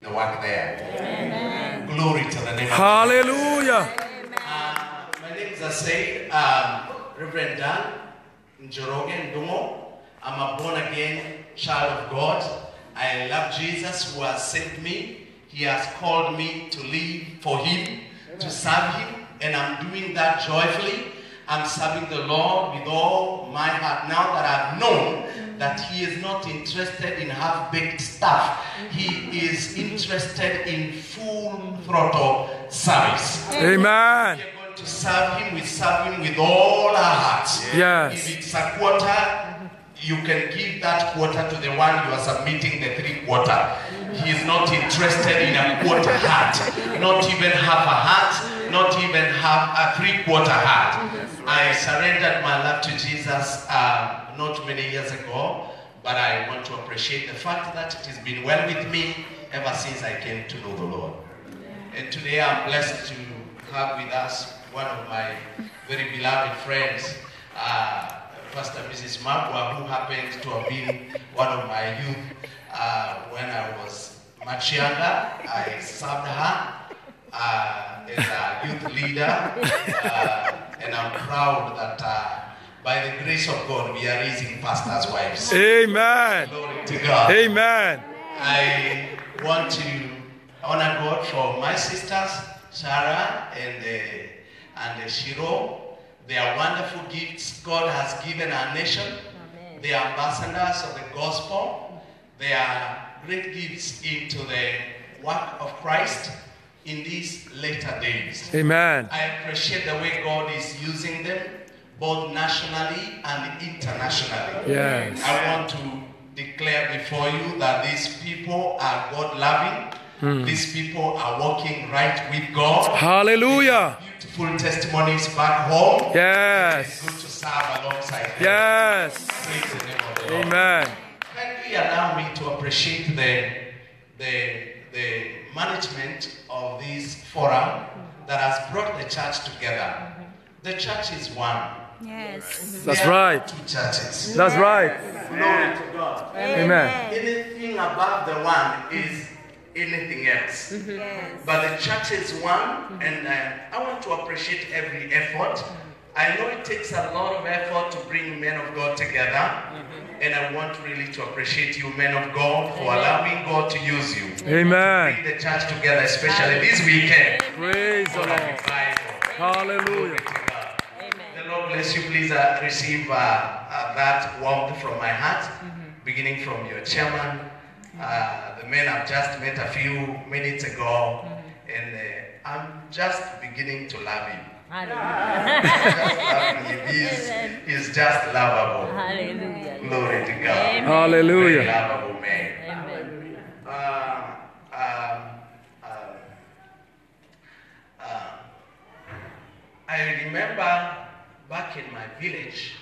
the work there. Amen. Glory to the name of God. Hallelujah. My name is Asay, Reverend Dan Njoroge Ndungo. I'm a born-again child of God. I love Jesus who has saved me. He has called me to live for Him, to serve Him, and I'm doing that joyfully. I'm serving the Lord with all my heart. Now that I've known that He is not interested in half-baked stuff, He is interested in full throttle service. Amen. We are going to serve Him with all our hearts. Yes. If it's a quarter, you can give that quarter to the one you are submitting the 3/4. He is not interested in a quarter heart, not even half a heart, not even half a 3/4 heart. I surrendered my life to Jesus not many years ago, but I want to appreciate the fact that it has been well with me ever since I came to know the Lord. And today I'm blessed to have with us one of my very beloved friends, Pastor Mrs. Magwa, who happens to have been one of my youth when I was much younger. I served her as a youth leader, and I'm proud that by the grace of God we are raising pastors' wives. Amen. Glory to God. Amen. I want to honor God for my sisters, Sarah and Shiro. They are wonderful gifts God has given our nation. Amen. They are ambassadors of the gospel. They are great gifts into the work of Christ in these later days. Amen. I appreciate the way God is using them, both nationally and internationally. Yes. I want to declare before you that these people are God-loving. These people are walking right with God. Hallelujah. Beautiful testimonies back home. Yes. It's good to serve alongside them. Yes. Praise the name of the Lord. Amen. Kindly allow me to appreciate the management of this forum that has brought the church together. The church is one. Yes. That's There are right. two churches. That's right. Glory to God. Amen. Anything above the one is anything else. Yes. But the church is one, and I want to appreciate every effort. I know it takes a lot of effort to bring men of God together, and I want really to appreciate you, men of God, for allowing God to use you. Amen. Bring the church together, especially this weekend. Praise the For a Lord. revival. Glory Hallelujah. to God. The Lord bless you. Please receive that warmth from my heart, beginning from your chairman. The men I've just met a few minutes ago, and I'm just beginning to love him. He's just lovable. Hallelujah. Glory to God. Amen. Hallelujah. Very lovable man. Amen. I remember back in my village,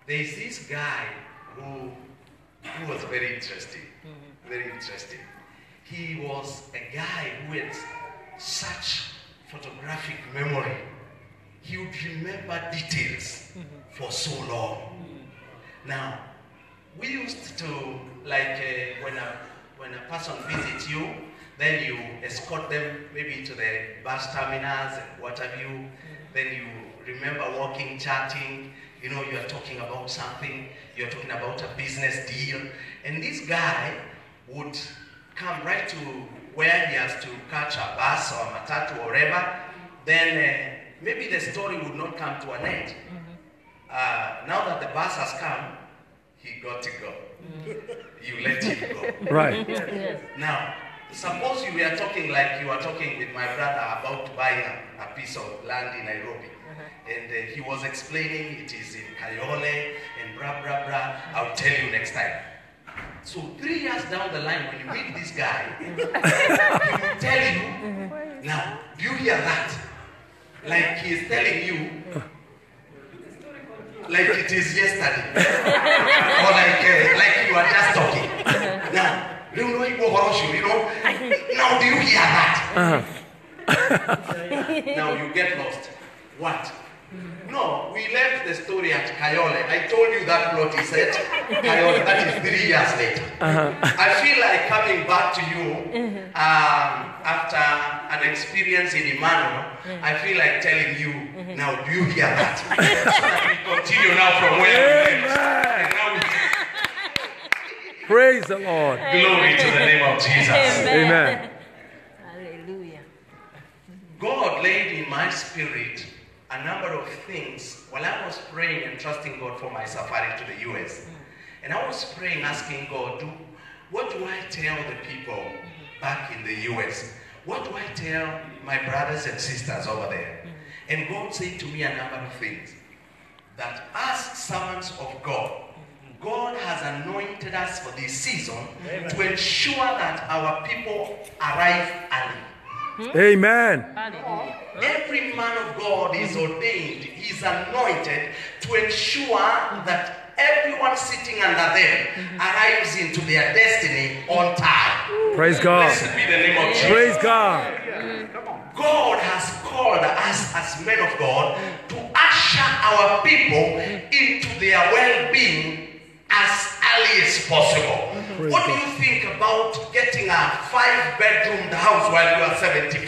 there's this guy who was very interesting. Very interesting. He was a guy who had such photographic memory. He would remember details for so long. Now, we used to, like when a person visits you, then you escort them maybe to the bus terminals and what have you. Then you remember walking, chatting, you know, you're talking about something, you're talking about a business deal. And this guy would come right to where he has to catch a bus or a matatu or whatever. Then maybe the story would not come to an end. Now that the bus has come, he got to go. You let him go. Right. Now, suppose you were talking like you were talking with my brother about to buy a piece of land in Nairobi. And he was explaining it is in Kayole and blah, blah, blah. I'll tell you next time. So 3 years down the line, when you meet this guy, he will tell you, now, do you hear that? Like he is telling you, like it is yesterday. Or like you are just talking. Now, you know, now do you hear that? Now you get lost. What? No, we left the story at Kayole. I told you that plot is set. Kayole, that is 3 years later. I feel like coming back to you after an experience in Emmanuel. I feel like telling you, now do you hear that? So that we continue now from where we left. And now we Praise the Lord. glory to the name of Jesus. Amen. Hallelujah. God laid in my spirit a number of things while I was praying and trusting God for my safari to the US. And I was praying, asking God, what do I tell the people back in the US? What do I tell my brothers and sisters over there? And God said to me a number of things. That as servants of God, God has anointed us for this season to ensure that our people arrive early. Amen. Hallelujah. Every man of God is ordained, is anointed to ensure that everyone sitting under them arrives into their destiny on time. Praise God. Blessed be the name of Jesus. Praise God. God has called us as men of God to usher our people into their well-being as early as possible. What do you think about getting a 5-bedroom house while you are 75?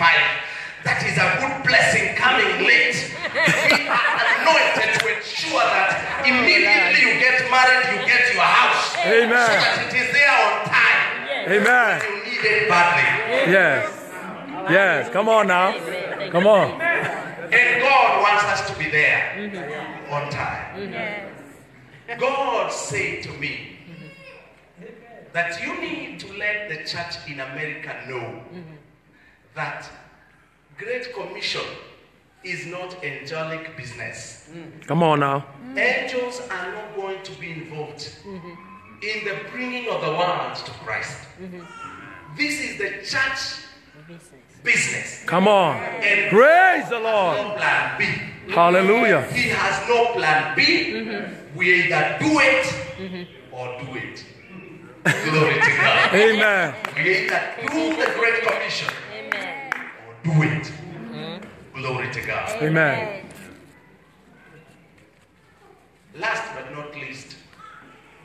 That is a good blessing coming late. We are anointed to ensure that immediately you get married, you get your house. Amen. So that it is there on time. Amen. You need it badly. Yes. Yes. Come on now. Come on. And God wants us to be there on time. God said to me that you need to let the church in America know that Great Commission is not angelic business. Come on now. Angels are not going to be involved in the bringing of the world to Christ. This is the church business. Come on. And Praise the Lord. no plan B. Hallelujah. He has no plan B. We either do it or do it. Glory to God. Amen. We either do the Great Commission Amen. or do it. Glory to God. Amen. Last but not least,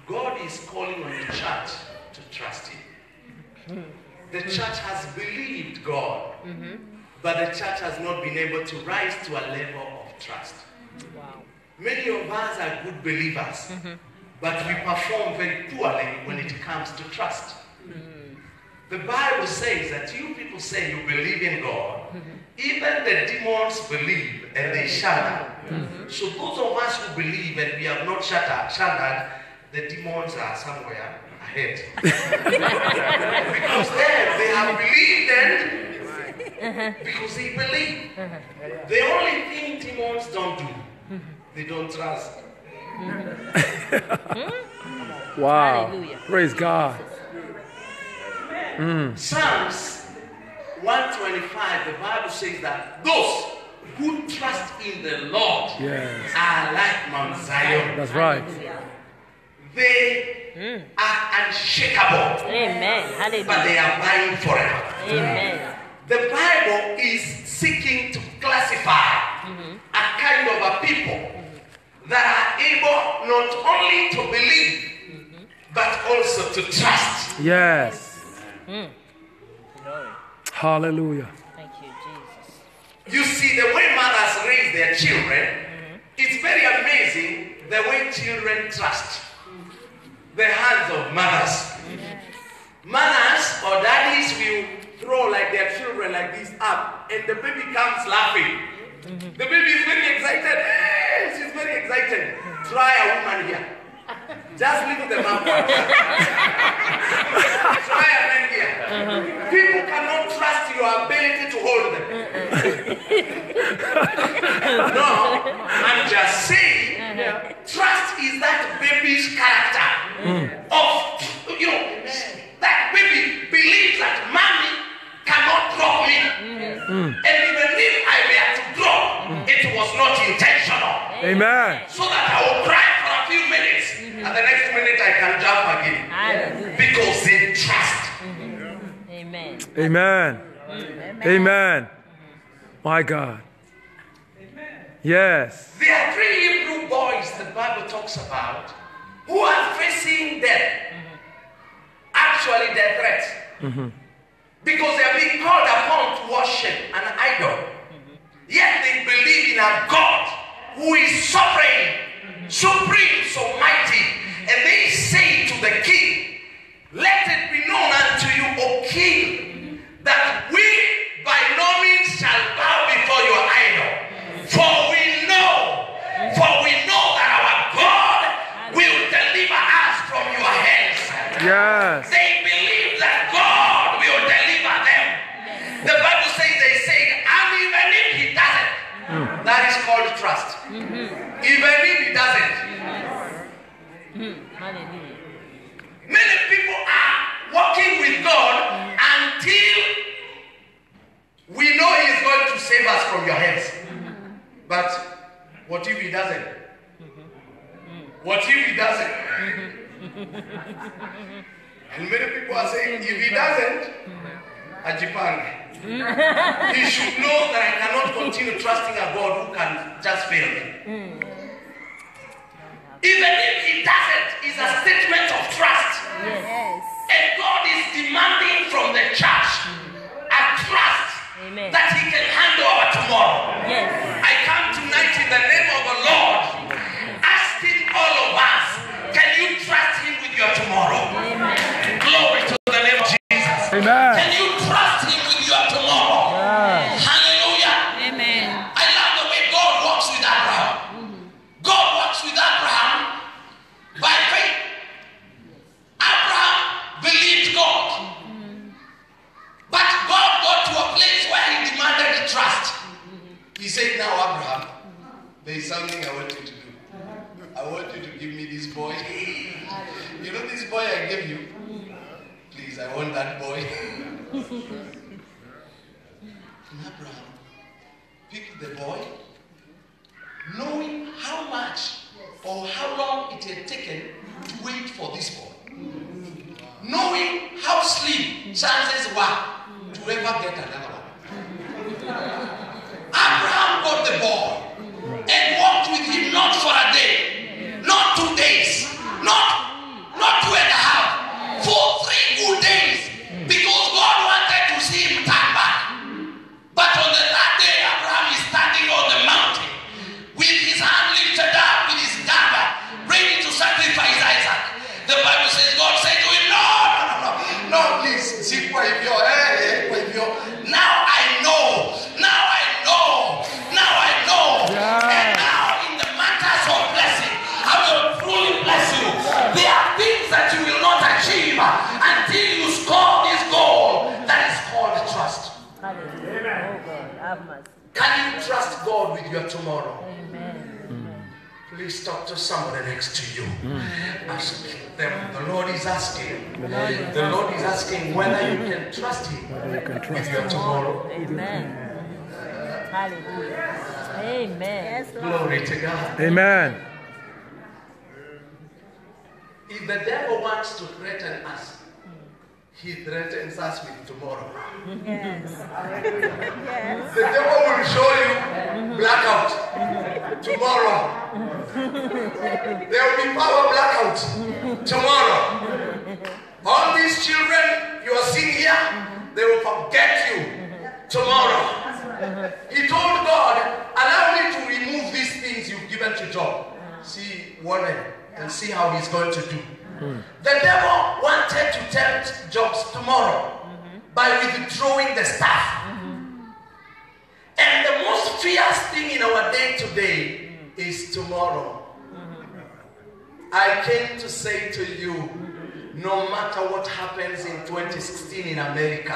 God is calling on the church to trust Him. The church has believed God, but the church has not been able to rise to a level of trust. Wow. Many of us are good believers, but we perform very poorly when it comes to trust. The Bible says that you people say you believe in God, even the demons believe and they shudder. So those of us who believe and we have not shuddered, the demons are somewhere ahead. Because they have believed and because they believe. The only thing demons don't do, they don't trust. Wow. Hallelujah. Praise God. Psalms 125, the Bible says that those who trust in the Lord Yes. are like Mount Zion. That's right. They are unshakable, Amen. but Hallelujah. they are abide forever. Amen. The Bible is seeking to classify a kind of a people that are able not only to believe, but also to trust. Yes. Glory. Hallelujah. Thank you, Jesus. You see, the way mothers raise their children, it's very amazing the way children trust the hands of mothers. Mothers or daddies will throw like their children like this up, and the baby comes laughing. The baby is very excited. Hey, she's very excited. Try a woman here. Just leave them up. Try a man here. People cannot trust your ability to hold them. No, I'm just saying, trust is that baby's character of, that baby believes that mommy cannot drop me. And even if I were to drop, it was not intentional. Amen. So that I will cry for a few minutes, and the next minute I can jump again. Hallelujah. Because they trust. Amen. Amen. Amen. My God. Yes. There are 3 Hebrew boys the Bible talks about who are facing death. Actually, death threats. Because they are being called upon to worship an idol. Yet they believe in a God who is sovereign, supreme, so mighty. And they say to the king, let it be known unto you, O king, that we by no means shall bow before your idol. For we know that our God will deliver us from your hands. Yes. They believe that God will deliver them. The Bible says they say, and even if he doesn't, that is called trust. Even if he doesn't. Hallelujah. Many people are walking with God until we know he is going to save us from your hands. But what if he doesn't? What if he doesn't? And many people are saying, if he doesn't, Ajipang. He should know that I cannot continue trusting a God who can just fail me. Even if he doesn't, it's a statement of trust. Yes. And God is demanding from the church a trust. Amen. That he can handle our tomorrow. Yes. I come tonight in the name of the Lord, asking all of us, can you trust him with your tomorrow? Amen. Glory to the name of Jesus. Amen. Can you trust him with your tomorrow? Yes. Hallelujah. Amen. I love the way God walks with Abraham. God walks with Abraham by faith. Abraham believed God. But God got to a place where he demanded trust. He said, now Abraham, there is something I want you to do. I want you to give me this boy. You know this boy I gave you? Please, I want that boy. And Abraham picked the boy, knowing how much or how long it had taken to wait for this boy. Knowing how slim chances were to ever get another one. Abraham got the boy and walked with him not for a day, not 2 days, not 2.5, for 3 good days, because God wanted to see him turn back. But on the 3rd day, Abraham is standing on the mountain with his hand lifted up, with his dagger, ready to sacrifice Isaac. The Bible says, God said to him, no, please, see kwa hivyo, now I know. Yeah. And now in the matters of blessing, I will truly bless you. There are things that you will not achieve until you score this goal that is called trust. Hallelujah. Oh God, have mercy. Can you trust God with your tomorrow? Amen. Please talk to somebody next to you. Ask them. The Lord is asking. The Lord is asking whether you can trust him with your tomorrow. Amen. Hallelujah. Amen. Yes, Glory to God. Amen. If the devil wants to threaten us, he threatens us with tomorrow. Yes. The devil will show you blackout tomorrow. There will be power blackout tomorrow. All these children you are seeing here, they will forget you tomorrow. He told God, allow me to remove these things you've given to Job. See Warren and see how he's going to do. The devil wanted to tempt Job's tomorrow by withdrawing the staff. And the most fierce thing in our day today is tomorrow. I came to say to you, no matter what happens in 2016 in America,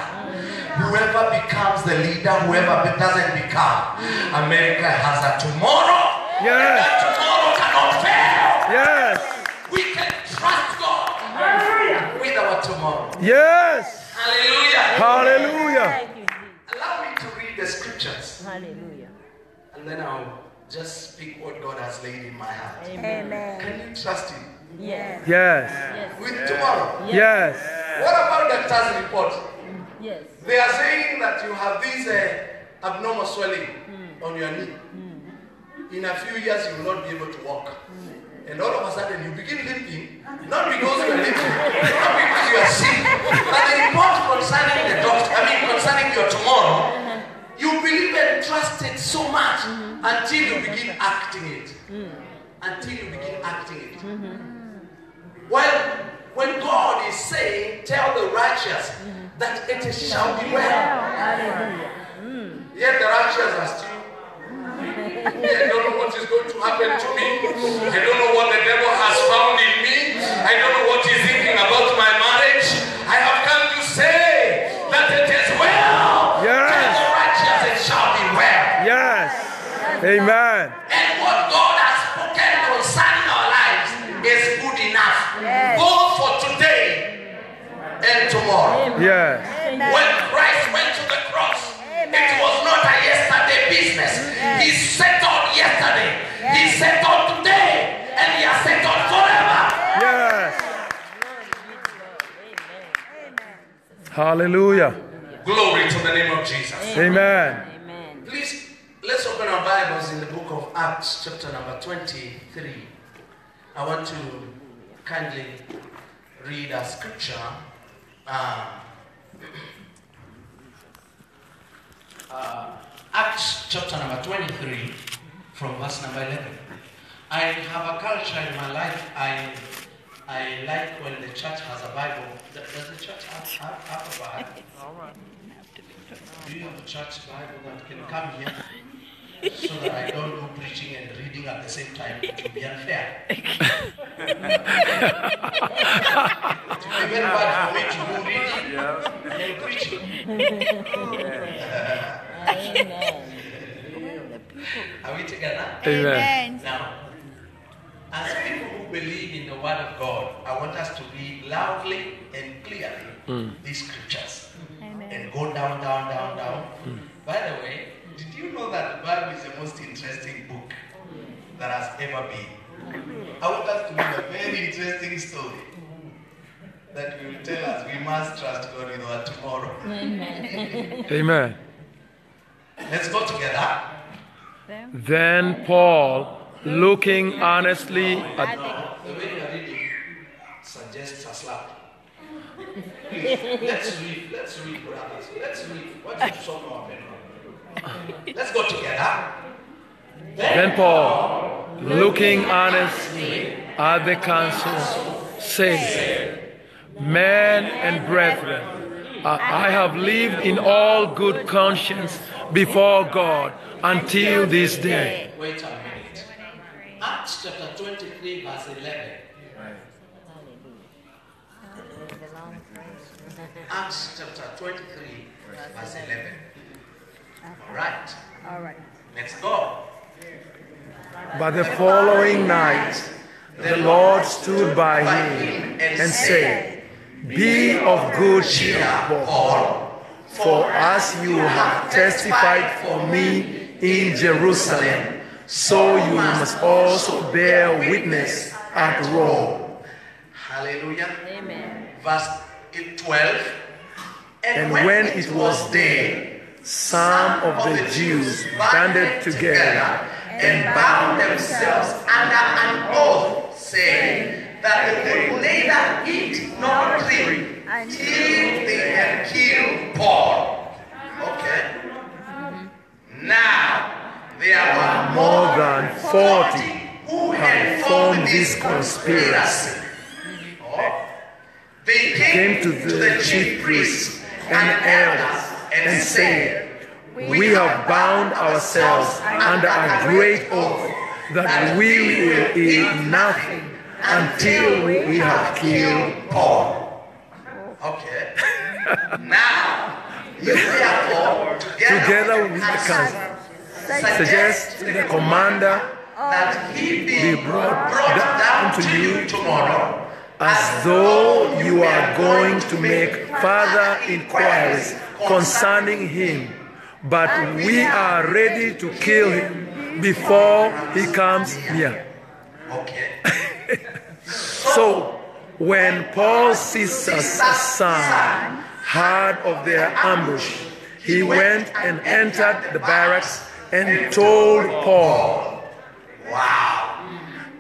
whoever becomes the leader, whoever doesn't become, America has a tomorrow. Yes. And that tomorrow cannot fail. Yes. We can trust God with our tomorrow. Yes. Hallelujah. Hallelujah. Thank you, Jesus. Allow me to read the scriptures, Hallelujah. and then I'll just speak what God has laid in my heart. Amen. Can you trust him Yes. Yes. Yes. with tomorrow? Yes. What about the doctor's report? Yes. They are saying that you have this abnormal swelling on your knee. in a few years you will not be able to walk. And all of a sudden you begin limping, not because you are limping, not because you are sick, but the report concerning the doctor, concerning your tomorrow, you believe and trust it so much until you begin acting it. Until you begin acting it. Well, when God is saying, tell the righteous that it shall be well. Yet the righteous are still. I don't know what is going to happen to me. I don't know what the devil has found in me. I don't know what he's thinking about my marriage. I have come to say that it is well. Yes. Tell the righteous it shall be well. Yes. Amen. And what God has spoken concerning our lives is good enough. Both for today and tomorrow. Yes. When Christ went to the cross, it was not a yesterday business. He settled yesterday. He settled today. And he has settled forever. Yes. Hallelujah. Glory to the name of Jesus. Amen. Please, let's open our Bibles in the book of Acts, chapter number 23. I want to kindly read a scripture. Acts chapter number 23 from verse number 11. I have a culture in my life. I like when the church has a Bible. Does the church have a Bible? All right. Do you have a church Bible that can come here so that I don't do preaching and reading at the same time? It will be unfair. It will be very bad for me to do reading and preaching. Are we together? Amen. Now, as people who believe in the Word of God, I want us to read loudly and clearly these scriptures. And go down, down, down, down. By the way, did you know that the Bible is the most interesting book that has ever been? I want us to read a very interesting story that will tell us we must trust God with our tomorrow. Amen. Let's go together. Then Paul, looking earnestly at... The way you are reading suggests a slap. Please, let's read, brothers. Let's read. What is so open? Let's go together. Then Paul, looking earnestly at the council, said, Men and brethren, I have lived in all good conscience before God until this day. Wait a minute. Acts chapter 23 verse 11. Acts chapter 23 verse 11. All right. Let's go. But the following night, the Lord stood by him and said, Be of good cheer, Paul, for as you have testified for me in Jerusalem, so you must also bear witness at Rome. Hallelujah. Amen. Verse 12. And when it was day, some of the Jews banded together and bound themselves under an oath, saying that they would neither eat nor drink till they had killed Paul. Okay. Now, there were more than 40 who had formed this conspiracy. They came to the chief priests and elders and said, We have bound ourselves under a great oath that we will eat nothing until we have killed Paul. Okay. Now, you therefore, together with the council, suggest to the commander that he be brought down to you tomorrow, as though you are going to make further inquiries concerning him. But we are ready to kill him before he comes near. Okay. So, when Paul Caesar's son heard of their ambush, he went and entered the barracks and told Paul, Wow.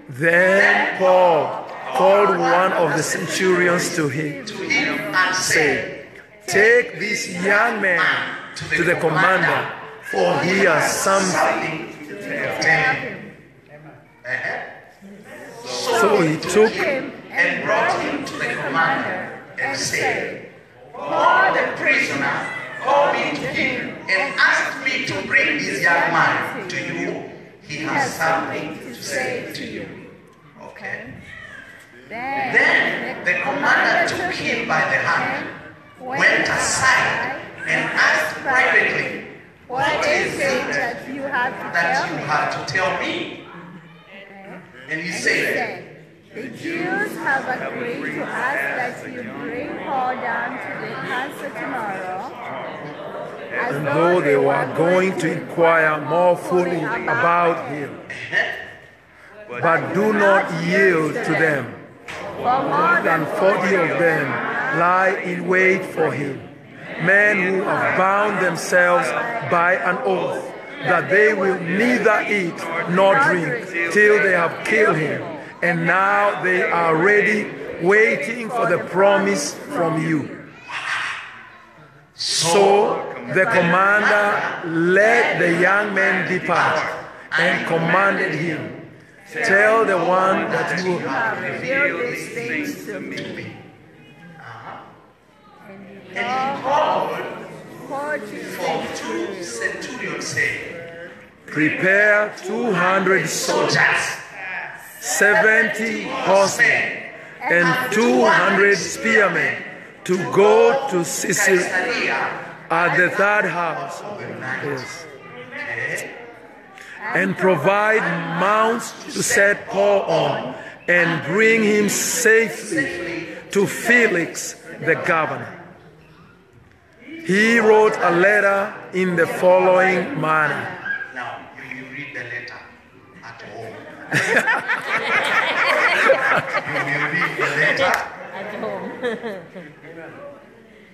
Then Paul called one of the centurions to him And said, Take this young man to the commander, for he has something. tell him. So he took And brought him to the commander and said, Paul the prisoner called me to him and asked me to bring this young man to you. He has something to say to you. Okay. Then the commander took him by the hand, went aside, and asked privately, What is it that you have to that tell you me? have to tell me? Okay. And he said, The Jews have agreed to ask that you bring Paul down to the council tomorrow, as and though they were going to inquire more fully about him, but do not yield to them. for more Than 40 of them lie in wait for him, men who have bound themselves by an oath that they will neither eat nor drink till they have killed him. And now they are ready, waiting for the promise from you. So the commander let the young man depart and commanded him, Tell the one that you have reveal these things to me. And he called Called for 2 centurions, saying, prepare 200 soldiers, 70 horsemen, and 200 spearmen to go to Caesarea Caesarea at the third house. Yes. Okay. And provide mounts to set Paul on and bring him safely to Felix the governor. He wrote a letter in the following manner. Now, you read the letter at home. You read the letter. At home.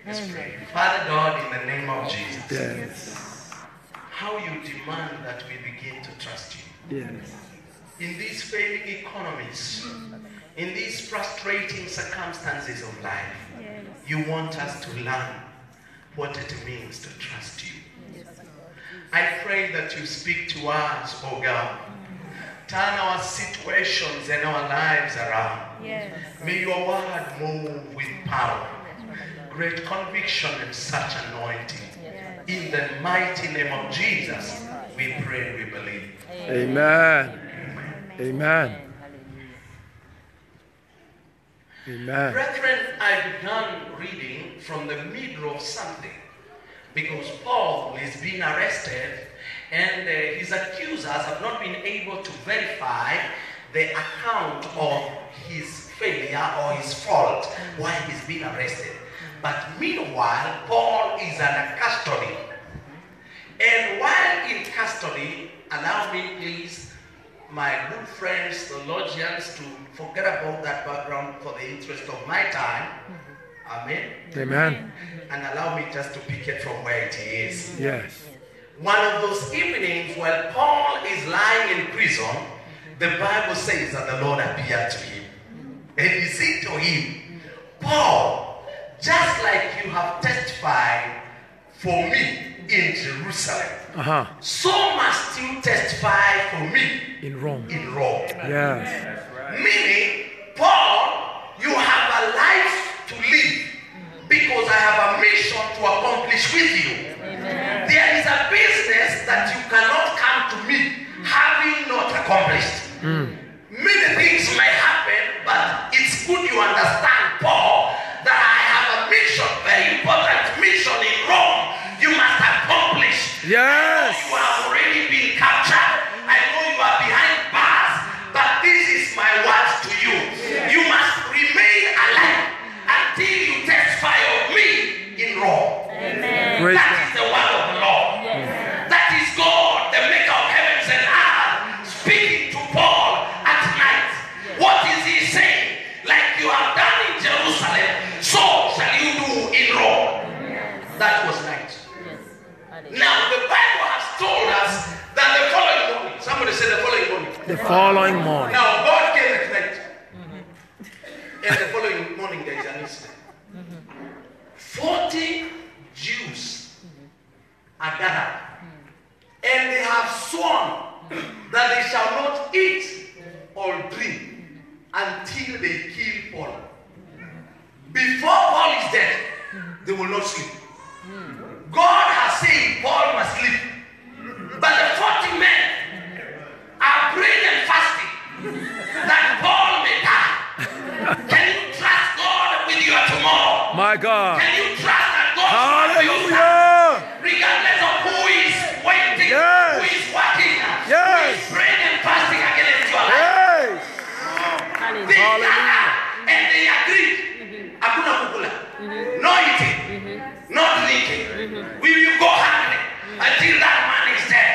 Let's pray. Father God, in the name of Jesus, Yes. how you demand that we begin to trust you. Yes. In these failing economies, in these frustrating circumstances of life, you want us to learn what it means to trust you. I pray that you speak to us, oh God. Turn our situations and our lives around. May your word move with power, great conviction and such anointing. In the mighty name of Jesus, we pray and we believe. Amen. Amen. Amen. Brethren, I began reading from the middle of something because Paul is being arrested and his accusers have not been able to verify the account of his failure or his fault while he's being arrested. But meanwhile, Paul is under custody. And while in custody, allow me please, my good friends, theologians, to forget about that background for the interest of my time. Amen. Amen. And allow me just to pick it from where it is. Yes. One of those evenings while Paul is lying in prison, the Bible says that the Lord appeared to him. And he said to him, Paul, just like you have testified for me in Jerusalem, so must you testify for me In Rome. in Rome. Yes. Meaning, Paul, you have a life to live because I have a mission to accomplish with you. Amen. There is a business that you cannot come to me having not accomplished. Many things may happen, but it's good you understand, Paul, that I have a mission, very important mission in Rome. You must accomplish. Yes. I know you have already been captured. I know you are behind bars, but this is my words to you. You must remain alive until you testify of me in Rome. Amen. Praise That is the word of the Lord. That is God, the maker of heavens and earth, speaking to Paul at night. What is he saying? Like you have done in Jerusalem, so shall you do in Rome. That was night. Yes. Now the Bible has told us that the following morning, somebody said the following morning. The following morning. Now, God came at night. And the following morning, there is an incident. 40 Jews are gathered. And they have sworn that they shall not eat or drink until they kill Paul. Before Paul is dead, they will not sleep. God has said Paul must sleep. But the 40 men are praying and fasting that Paul may die. Can you trust God with your tomorrow? My God. Can you trust that God will your Hallelujah. regardless of who is waiting, Yes. who is working, who Yes. is praying and fasting against your life? Yes. They Hallelujah. gather and they agree. Hakuna kukula. No eating. No drinking. We will go hungry until that man is dead.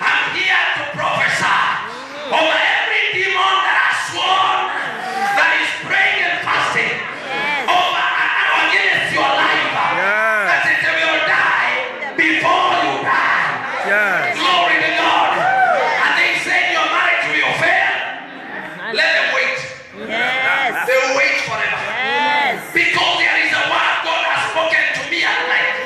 I'm here to prophesy over every demon that has sworn that is praying and fasting over and against your life. That it will die before you die. Yes. Glory to God. And they say your marriage will fail. Let them wait. Yes. They will wait forever. Yes. Because there is a word God has spoken to me at night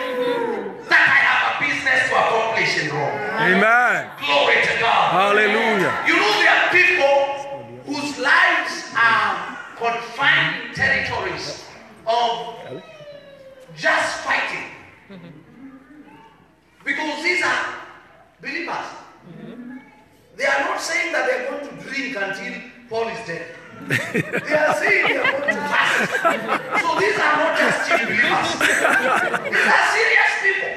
that I have a business to accomplish in Rome. Amen. Glory to God. Hallelujah. You know there are people whose lives are confined in territories of just fighting. Because these are believers. They are not saying that they are going to drink until Paul is dead. They are saying they are going to fast. So these are not just cheap believers. These are serious people.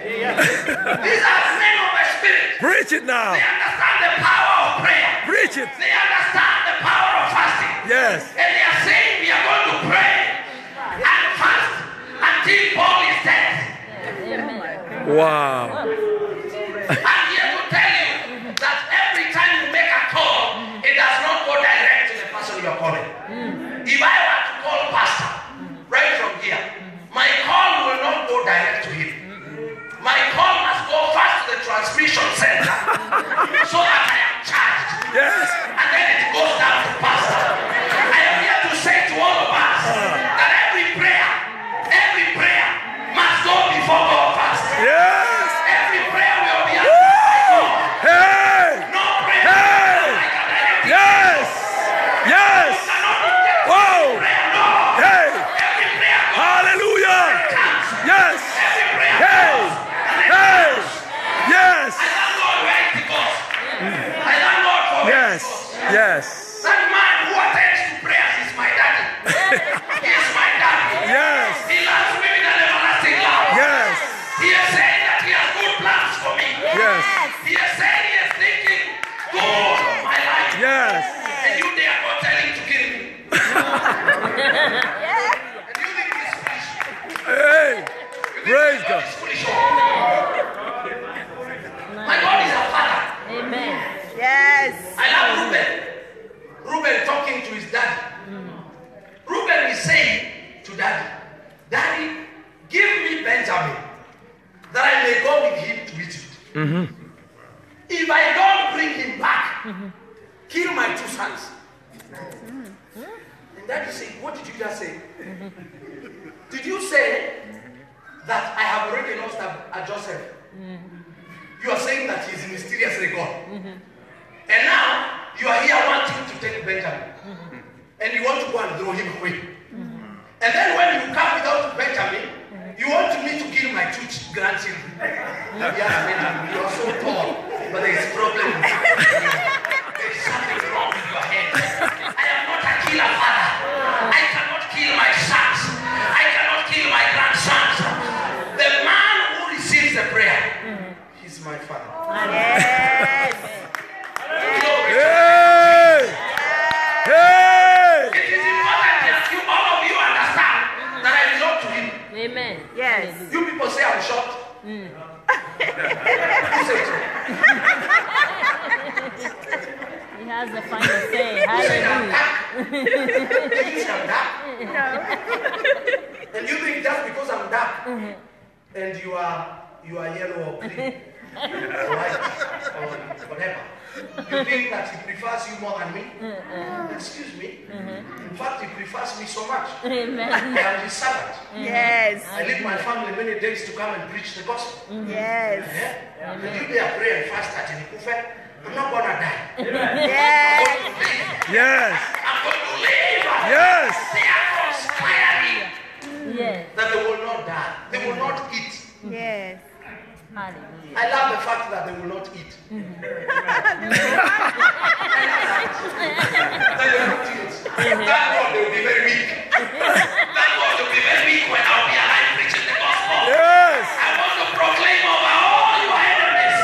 These are men of the spirit. Preach it now. They understand the power of prayer. Preach it. They understand the power of fasting. Yes. And they are saying we are going to pray and fast until Paul is dead. Wow. I'm here to tell you that every time you make a call, it does not go direct to the person you are calling. If I were to call pastor right from here, my call will not go direct to him. My call must go first to the transmission center so that I am charged. Yes. And then it goes down to pastor. I am here to say to all of us that every prayer must go before God first. Yes. Every prayer will be answered by God. Hey. No prayer. Hey. Like a direct Yes. Yes. cannot reject Whoa. prayer. No. Hey. Every prayer goes. Hallelujah. Comes. Yes. Every prayer Hey. goes. Hey. Yes. I thank God where it goes. I thank God for where it Yes. goes. Yes. That man who attends to prayers is my daddy. He is my daddy. Yes. He loves me with an everlasting love. Yes. He has said that he has good plans for me. Yes. He has said he is thinking good of my life. Yes. And you dare not tell him to kill me. And you think he's foolish. Hey. You think Praise my God God. is foolish. My God is a father. Amen. Yes. I love Reuben. Reuben talking to his daddy. Reuben is saying to daddy, Daddy, give me Benjamin that I may go with him to Egypt. If I don't bring him back, kill my two sons. And daddy said, what did you just say? Did you say that I have already lost a Joseph? You are saying that he is mysteriously gone. And now you are here wanting to take Benjamin. And you want to go and throw him away. And then when you come without Benjamin, you want me to kill my two grandchildren. Yes, Benjamin, you are so tall, but there is a problem. There is something wrong with your head. I am not a killer father. I cannot kill my sons. I cannot kill my grandsons. The man who receives the prayer, he's my father. Yes. Glory to Hey. Hey. It is important that you, all of you understand that I belong to him. Amen. Yes. You people say I'm short. Who said so? He has the final say. Who said I'm Hallelujah. dark? Did you say I'm dark? No. And you think just because I'm dark and you are yellow or green, white, or whatever. You think that he prefers you more than me? Excuse me. In fact, he prefers me so much. Amen. I am his servant. Yes. I leave my family many days to come and preach the gospel. Yes. Yeah? Will you be a prayer and fast at Nikufe? I'm not gonna die. Yes. Yes. I'm going to live. Yes. They are conspiring Yes. that they will not die. They will not eat. Yes. Hallelujah. I love the fact that they will not eat. That they will not eat. Thank God they will be very weak. Thank God they will be very weak when I will be alive preaching the gospel. Yes. I want to proclaim over all your enemies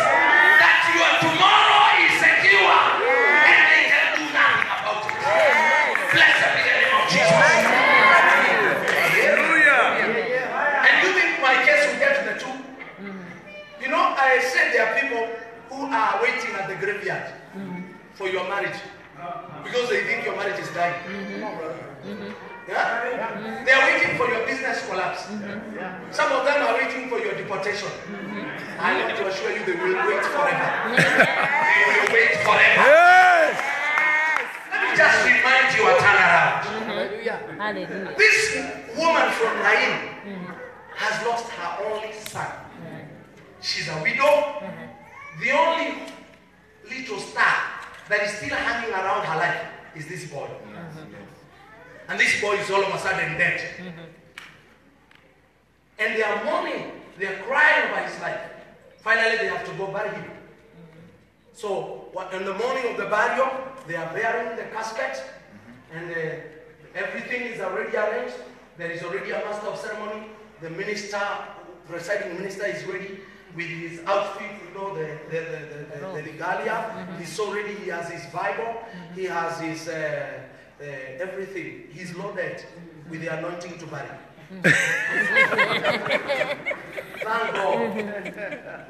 that your tomorrow is secure and they can do nothing about it. Blessed be the name of Jesus. And you think my case will get to the two? You know, I said there are people who are waiting at the graveyard for your marriage because they think your marriage is dying. Yeah? They are waiting for your business collapse. Some of them are waiting for your deportation. I want to assure you they will wait forever. They will wait forever. Yes. Let me just remind you a turnaround. Hallelujah. This woman from Naim has lost her only son. She's a widow. The only little star that is still hanging around her life is this boy. And this boy is all of a sudden dead. And they are mourning. They are crying over his life. Finally, they have to go bury him. So, in the morning of the burial, they are burying the casket. And everything is already arranged. There is already a master of ceremony. The minister, presiding minister, is ready with his outfit, you know, the regalia. He's so ready. He has his Bible. He has his everything. He's loaded with the anointing to bury. Thank God.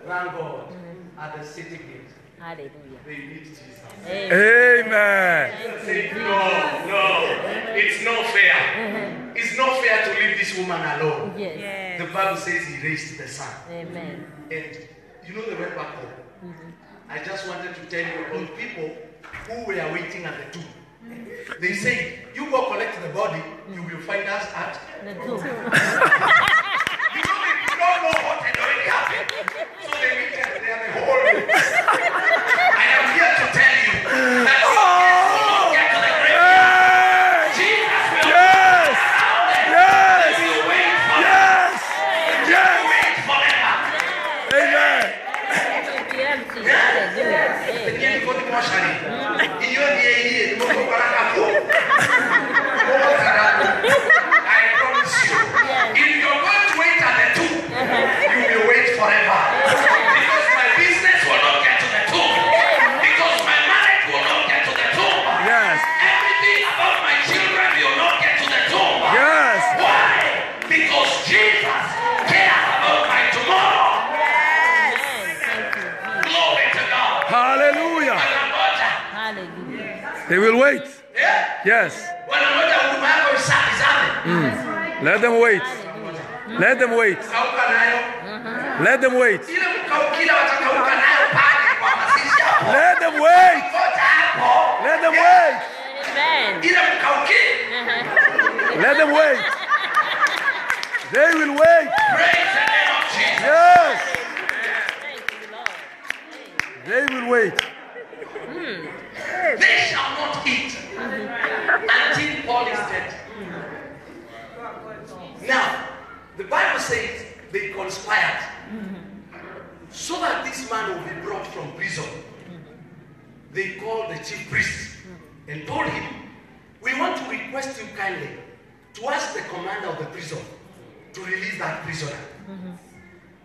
Thank God. At the city gate. Hallelujah. They need Jesus. Amen. Say, no, it's not fair. It's not fair to leave this woman alone. Yes. The Bible says he raised the son. Amen. And you know they went back home. I just wanted to tell you about people who were waiting at the tomb. They say, you go collect the body, you will find us at The two. You know they don't know what had already happened. So they waited there the whole day. I am here to tell you that your kids will not get to the grave. Jesus will Yes. Yes. He will wait for Yes. He will wait forever. Amen. I promise you, if you're going to wait at the tomb, you will wait forever. Because my business will not get to the tomb. Because my marriage will not get to the tomb. Yes. Everything about my children will not get to the tomb. Yes. Why? Because Jesus cares about my tomorrow. Glory to God. Hallelujah. Hallelujah. They will wait. Yeah? Yes. Let them wait. Let them wait. Let them wait. Let them wait. Let them wait. Amen. Let them wait. They will wait. Praise the name of Jesus. Yes. Thank you, Lord. They will wait. They shall not eat until Paul is dead. Now, the Bible says they conspired so that this man will be brought from prison. They called the chief priest and told him, we want to request you kindly to ask the commander of the prison to release that prisoner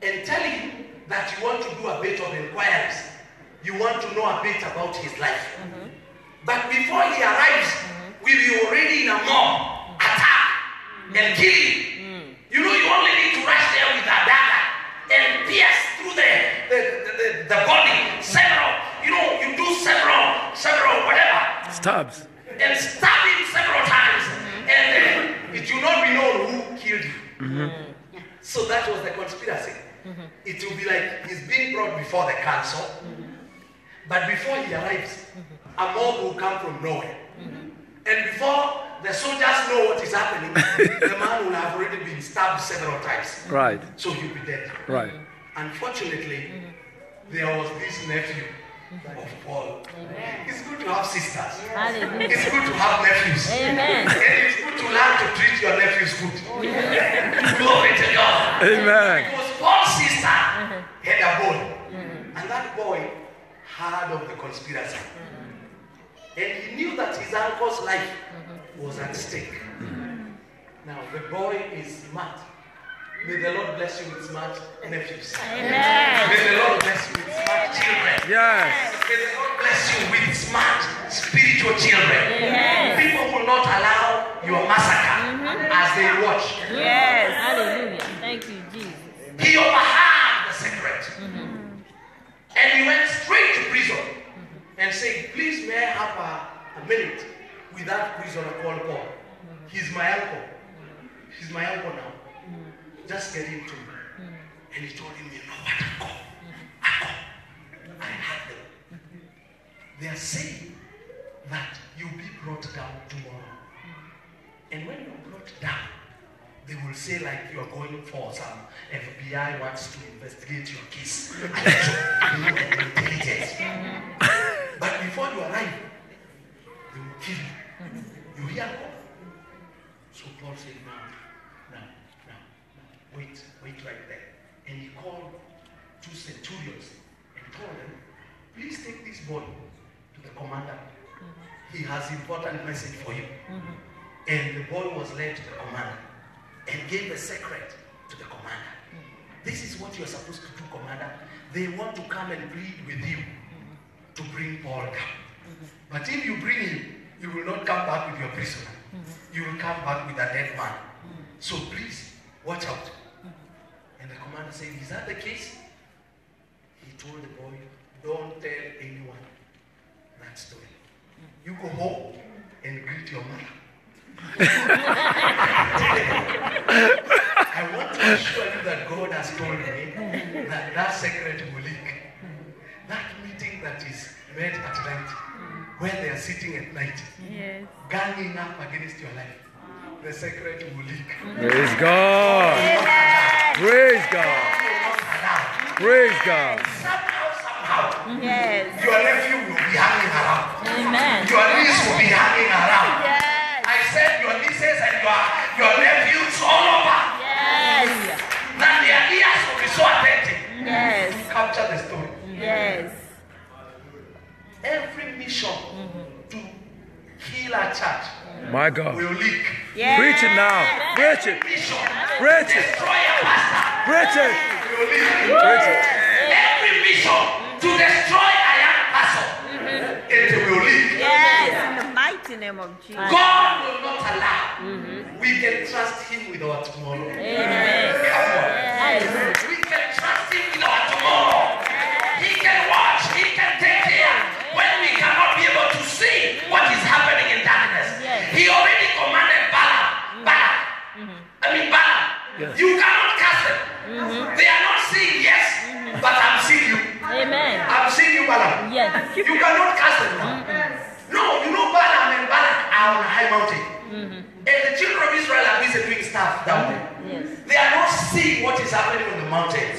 and tell him that you want to do a bit of inquiries. You want to know a bit about his life. But before he arrives, we'll be already in a mob, attack and kill him. You know, you only need to rush there with a dagger and pierce through the body several. You know, you do several whatever. Stabs. And stab him several times. And it will not be known who killed him. So that was the conspiracy. it will be like he's being brought before the council, but before he arrives, a mob will come from nowhere. And before the soldiers know what is happening, the man will have already been stabbed several times. Right. So he'll be dead. Right. Unfortunately, there was this nephew of Paul. It's good to have sisters. Hallelujah. It's good to have nephews. Amen. And it's good to learn to treat your nephews good. Glory to God. Amen. Because Paul's sister had a boy. And that boy heard of the conspiracy. And he knew that his uncle's life was at stake. Now, the boy is smart. May the Lord bless you with smart nephews. Amen. May the Lord bless you with smart children. Yes. May the Lord bless you with smart spiritual children. Yes. People will not allow your massacre as they watch. Yes. Hallelujah. Thank you, Jesus. He overheard the secret. And he went straight to prison and said, please may I have a minute with that prisoner called Paul. He's my uncle. He's my uncle now. Just get him to me. And he told him, you know what, uncle? Uncle, I have them. They are saying that you'll be brought down tomorrow. And when you're brought down, they will say like you're going for some FBI wants to investigate your case. And you know intelligence. But before you arrive, they will kill you. You hear God? So Paul said, now, wait right there. And he called 2 centurions and told them, please take this boy to the commander. He has important message for you. And the boy was led to the commander and gave a secret to the commander. This is what you're supposed to do, commander. They want to come and plead with you to bring Paul down. But if you bring him, you will not come back with your prisoner. You will come back with a dead man. So please, watch out. And the commander said, is that the case? He told the boy, don't tell anyone that story. You go home and greet your mother. I want to assure you that God has told me that that secret will leak. That meeting that is made at night, where they are sitting at night, ganging up against your life, the secret will leak. Praise God. Praise God. Praise God. Somehow, Yes. your nephew will be hanging around. Amen. Your niece will be hanging around. Yes. I said your nieces and your nephews all over. Yes. Now their ears will be so attentive. Yes. Capture the story. Yes. Every mission to kill a church My God. will leak. Yes. Preach it now. Preach it. Mission Preach it. destroy a pastor Preach it. will leak. Preach it. Every mission to destroy a young person, it will leak. Yes. In the mighty name of Jesus. God will not allow. We can trust Him with our tomorrow. Amen. Come on. Hallelujah. We can trust Him with our tomorrow. He can watch. He can take care when we cannot be able to see what is happening in darkness. Yes. He already commanded Balaam. Yes. You cannot cast them. They are not seeing, yes, but I'm seeing you. Amen. I'm seeing you, Balaam. Yes. You cannot cast them now. No, you know Balaam and Balak are on a high mountain. And the children of Israel are busy doing stuff down there. Yes. They are not seeing what is happening on the mountains.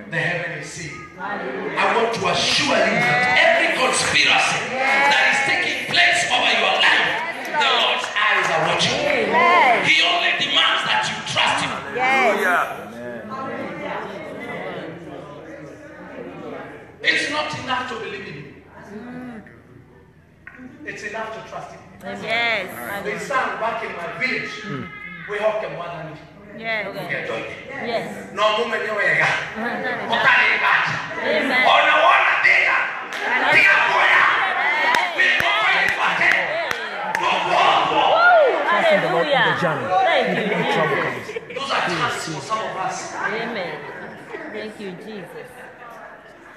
The heaven is seeing. Hallelujah. I want to assure you that every conspiracy that is taking place over your life, the Lord's eyes are watching. Yes. He only demands that you trust Him. Yes. It's not enough to believe in Him. It's enough to trust Him. Yes. They sang back in my village. We hope them more than Yes. Yes. no woman anywhere. Otani bacha. Amen. Ona wana dega. Diga boya. We go find it back. Go. Hallelujah. Thank you, Jesus. Those are chances for some of us. Amen. Thank you, Jesus.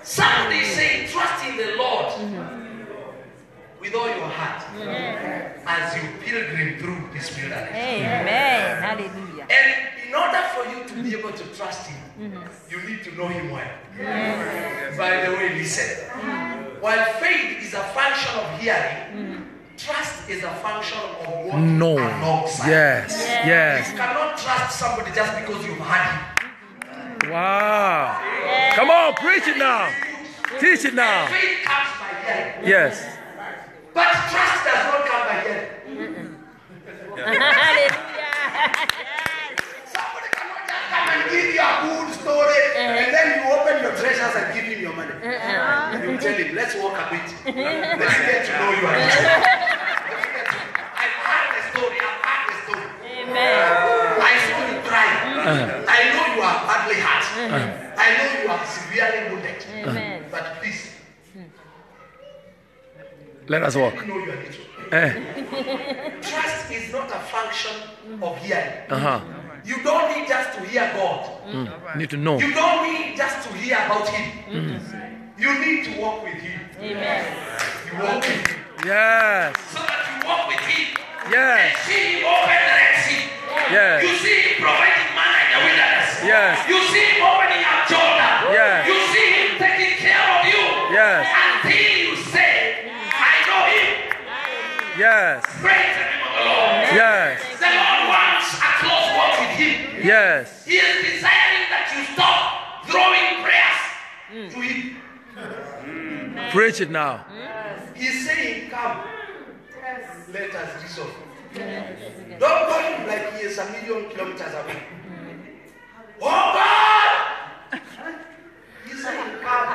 Somebody say, trust in the Lord with all your heart as you pilgrim through this wilderness. Amen. Hallelujah. And in In order for you to be able to trust him, you need to know him well. By the way, listen. While faith is a function of hearing, trust is a function of walking alongside. Yes. You cannot trust somebody just because you've had him. Wow. Come on, preach it now. Teach it now. Faith comes by hearing. Yes. But trust does not come by hearing. Somebody cannot just come and give you a good story and then you open your treasures and give him your money. And you tell him, let's walk a bit. Let's get to know you again. I've heard the story. Amen. I saw you crying. I know you are badly hurt. I know you are severely wounded. Amen. But please, let us walk. know you are little. Trust is not a function of hearing. You don't need just to hear God. Need to know. You don't need just to hear about him. You need to walk with him. Amen. You walk with him. Yes. So that you walk with him. Yes. And see him open the Red Sea. Yes. You see him providing manna in the wilderness. Yes. You see him opening up Jordan. Yes. You see him taking care of you. Yes. Until you say, I know him. Yes. Praise the name of the Lord. Yes. The Lord wants a close walk with him. Yes. He is desiring that you stop throwing prayers to him. Preach it now. He's saying, come, let us resolve. Don't call him like he is 1,000,000 kilometers away. Oh God! He's saying, come,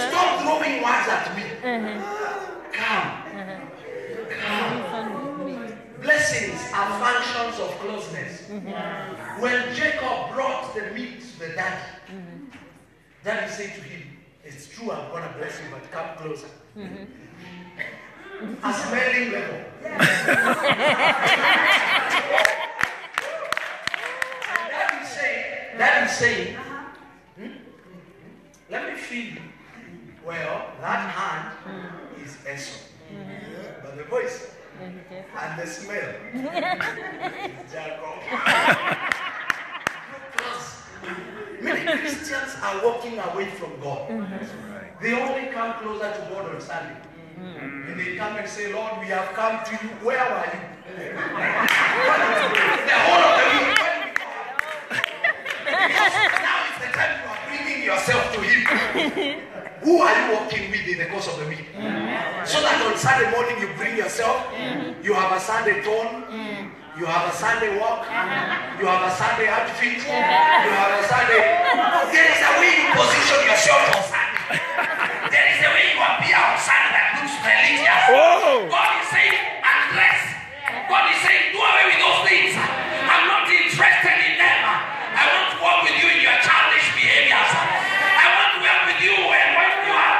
stop throwing words at me. Come. Blessings are functions of closeness. When Jacob brought the meat to the daddy, daddy said to him, it's true, I'm going to bless you, but come closer. A smelling level. Daddy saying, let me feel you. Well, that hand is Esau. But the voice and the smell is Jacob. Many Christians are walking away from God. They only come closer to God on Sunday. And they come and say, Lord, we have come to you. Where were you? The whole of the week. Now is the time you are bringing yourself to him. Who are you walking with in the course of the week? So that on Sunday morning you bring yourself, you have a Sunday tone, you have a Sunday walk, you have a Sunday outfit, you have a Sunday. There is a way you position yourself on Sunday. There is a way you appear on Sunday that looks religious. God is saying, undress. God is saying, do away with those things. I'm not interested in them. I want to walk with you in your childish behaviors. I want to walk with you and when you are.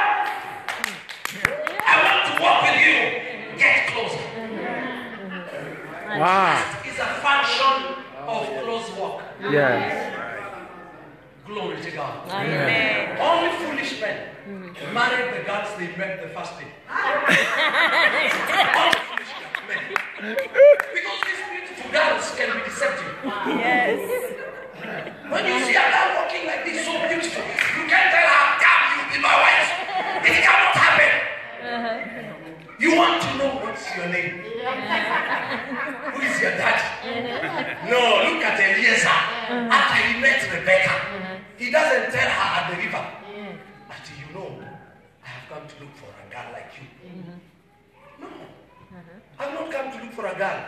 I want to walk with you. Get closer. Wow. Trust is a function of close walk. Yes. Glory to God. Amen. Only foolish men married the girls they met the first day. Only foolish men. Because these beautiful girls can be deceptive. Yes. When you see a girl walking like this, so beautiful, you can't tell her, come, you'll be my wife. It cannot happen. You want to know what's your name? Who is your dad? No, look at Eliezer. After he met Rebecca, he doesn't tell her at the river. But you know, I have come to look for a girl like you. No, I've not come to look for a girl.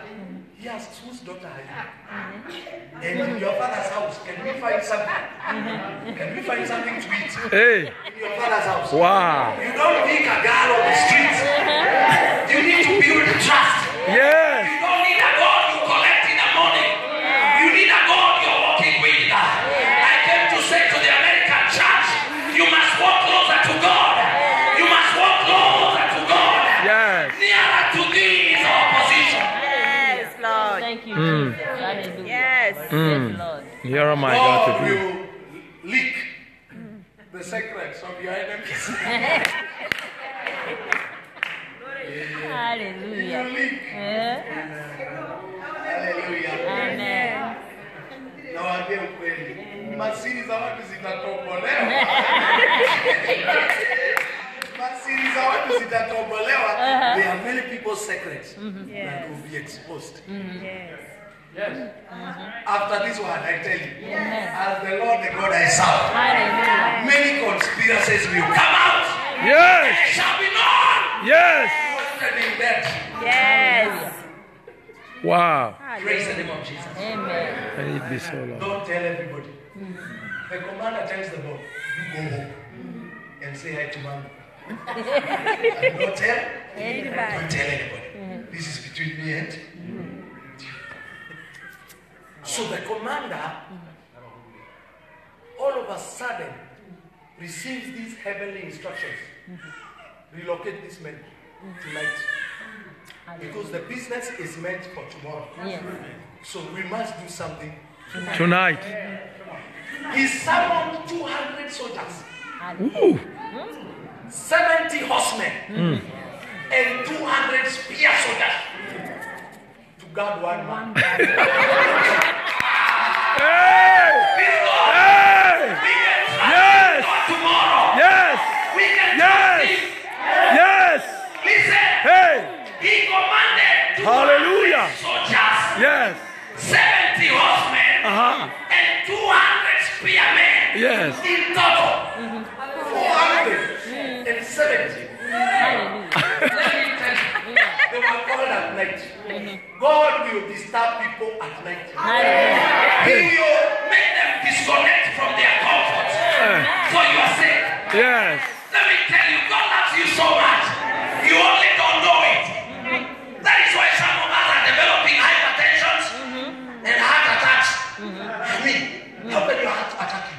He asks, whose daughter are you? And in your father's house, can we find something? Can we find something to eat? Hey. In your father's house. Wow. You don't pick a girl on the streets. You need to build trust. Yes. You don't need a God you collect in the morning. You need a God you're walking with. I came to say to the American church, you must walk closer to God. You must walk closer to God. Yes. Nearer to thee is our position. Yes, Lord. Thank you, Jesus. Hallelujah. Yes. Yes, Lord. Here am I, God, God to do. will leak the secrets of your enemies. Hallelujah. Hallelujah. Amen. Nawaambia ukweli, masiri za watu zitatobolewa. Masiri za watu zitatobolewa. There are many people's secrets that will be exposed. Yes. After this one, I tell you, as the Lord, the God I serve, many conspiracies will come out. Yes. It shall be known. Yes. Concerning that. Yes. Wow. Praise the name of Jesus. Amen. And it be so long. Don't tell everybody. The commander tells the boy, you go home and say hi to mom. And don't tell Anybody. Don't tell anybody. This is between me and you. So the commander, all of a sudden, receives these heavenly instructions. Relocate this man tonight. Because the business is meant for tomorrow. Yes. So we must do something. Tonight. He summoned 200 soldiers, Ooh. 70 horsemen, and 200 spear soldiers to guard one man. Hey! Hey! Yes! Not tomorrow. Yes! We can Yes! trust him. Yes! Listen. Hey! He commanded 200 Hallelujah. soldiers, Yes! 70 horsemen, and 200 spearmen. Yes. In total, 470. They were called at night. God will disturb people at night. He will make them disconnect from their comfort for your sake. Yes. Let me tell you, God loves you so much. You only don't know it. That is why some of us are developing hypertensions and heart attacks. I mean, how can your heart attack you?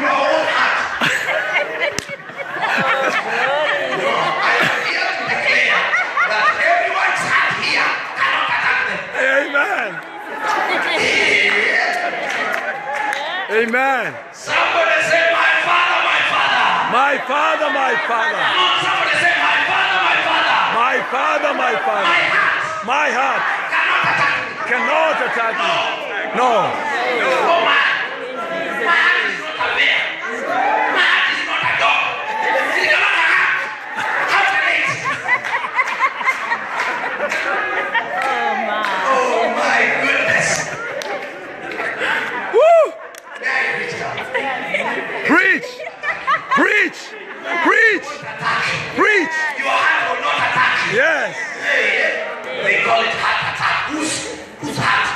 Your own heart. No, I am here to declare that everyone's heart here cannot attack them. Amen. Amen. Somebody say, my father, my father. My Father, my Father. Come on, somebody say, my father, my father. My Father, my My Father. heart My heart cannot attack me. cannot attack me. No. Oh my. My heart is not a bear. My heart is not a dog. It cannot attack. How can it? Oh my goodness. Woo! May I preach now? Preach. Preach. Preach. Preach. Your heart will not attack you. Yes. They call it heart attack. Whose heart?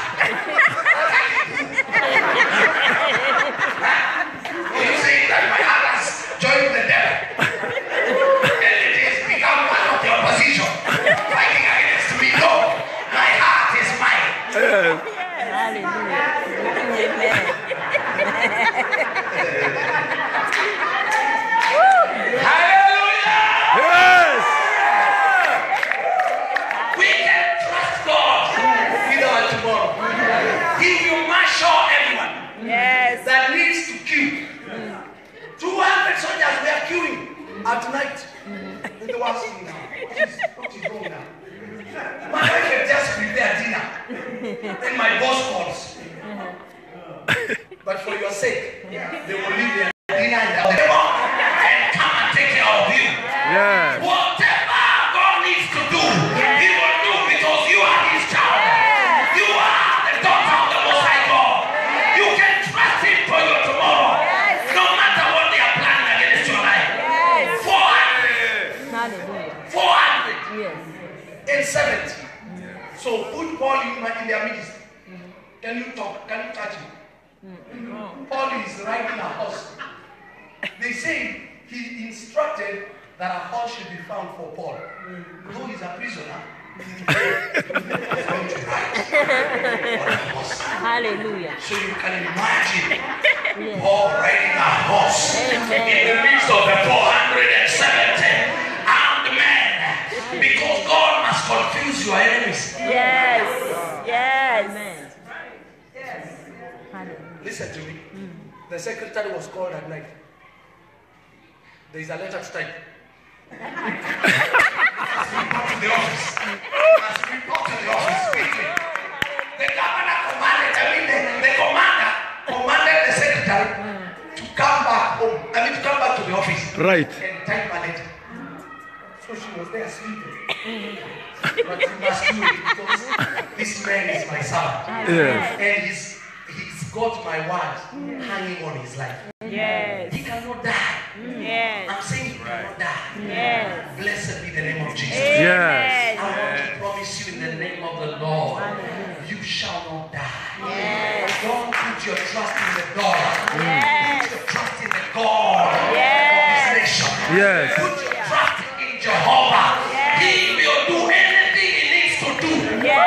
Are you saying that my heart has joined the devil? And it has become part of the opposition, fighting against me? No, my heart is mine. Yes. Hallelujah! Yes. We can trust God with our tomorrow. He will marshal everyone Yes. that needs to kill. 200 soldiers were queuing at night. And they were asking now, what is wrong now? My wife had just prepared dinner. And my boss calls. But for your sake, they will leave their dinner in the table and come and take care of you. Yes. Whatever God needs to do, He will do because you are His child. You are the daughter of the Most High God. You can trust Him for your tomorrow. No matter what they are planning against your life. 400. Hallelujah. 400 Yes. and 70. So put Paul in their midst. Can you talk? Can you touch him? Paul is riding a horse. They say he instructed that a horse should be found for Paul. Though he's a prisoner, he's going to ride on a horse. Hallelujah. So you can imagine Paul riding a horse in the midst of the 470 armed men, because God must confuse your enemies. Yes. Yes. Amen. Listen to me. The secretary was called at night. There is a letter to type. As we go to the office. As we go to the office quickly. The governor commanded, the commander commanded the secretary to come back home. To come back to the office. Right. And type a letter. So she was there sleeping. But you must do it because this man is my son. Yes. And he's got my word hanging on his life. Yes. He cannot die. Yes. I'm saying he cannot die. Yes. Blessed be the name of Jesus. Yes. I want to promise you in the name of the Lord, you shall not die. Yes. Don't put your trust in the dollar. Yes. Put your trust in the God of this nation. Yes. Put your trust in Jehovah. He will do anything he needs to do. Yes.